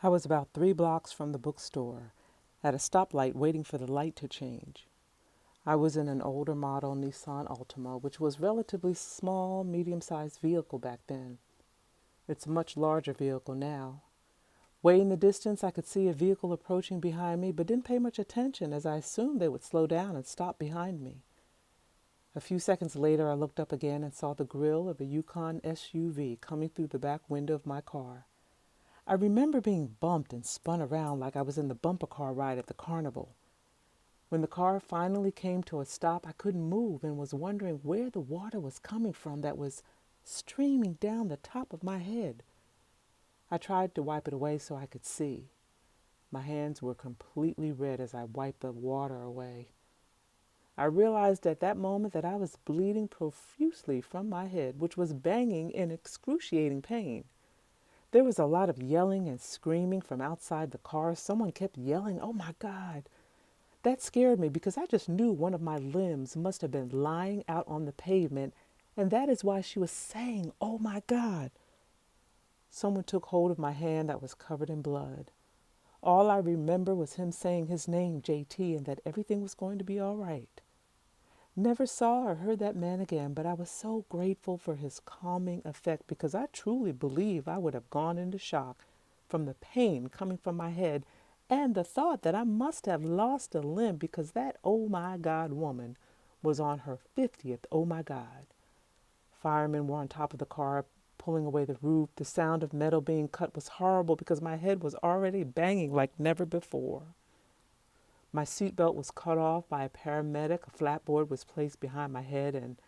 I was about 3 blocks from the bookstore, at a stoplight waiting for the light to change. I was in an older model Nissan Altima, which was a relatively small, medium-sized vehicle back then. It's a much larger vehicle now. Way in the distance, I could see a vehicle approaching behind me, but didn't pay much attention as I assumed they would slow down and stop behind me. A few seconds later, I looked up again and saw the grille of a Yukon SUV coming through the back window of my car. I remember being bumped and spun around like I was in the bumper car ride at the carnival. When the car finally came to a stop, I couldn't move and was wondering where the water was coming from that was streaming down the top of my head. I tried to wipe it away so I could see. My hands were completely red as I wiped the water away. I realized at that moment that I was bleeding profusely from my head, which was banging in excruciating pain. There was a lot of yelling and screaming from outside the car. Someone kept yelling, "Oh my God." That scared me because I just knew one of my limbs must have been lying out on the pavement, and that is why she was saying, "Oh my God." Someone took hold of my hand that was covered in blood. All I remember was him saying his name, JT, and that everything was going to be all right. Never saw or heard that man again, but I was so grateful for his calming effect because I truly believe I would have gone into shock from the pain coming from my head and the thought that I must have lost a limb because that oh my God woman was on her 50th oh my God. Firemen were on top of the car pulling away the roof. The sound of metal being cut was horrible because my head was already banging like never before. My seatbelt was cut off by a paramedic. A flatboard was placed behind my head, and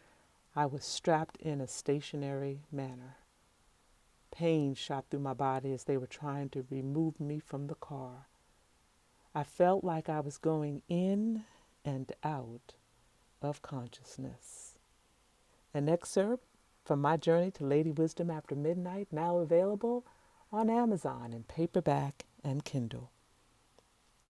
I was strapped in a stationary manner. Pain shot through my body as they were trying to remove me from the car. I felt like I was going in and out of consciousness. An excerpt from my journey to Lady Wisdom After Midnight, now available on Amazon in paperback and Kindle.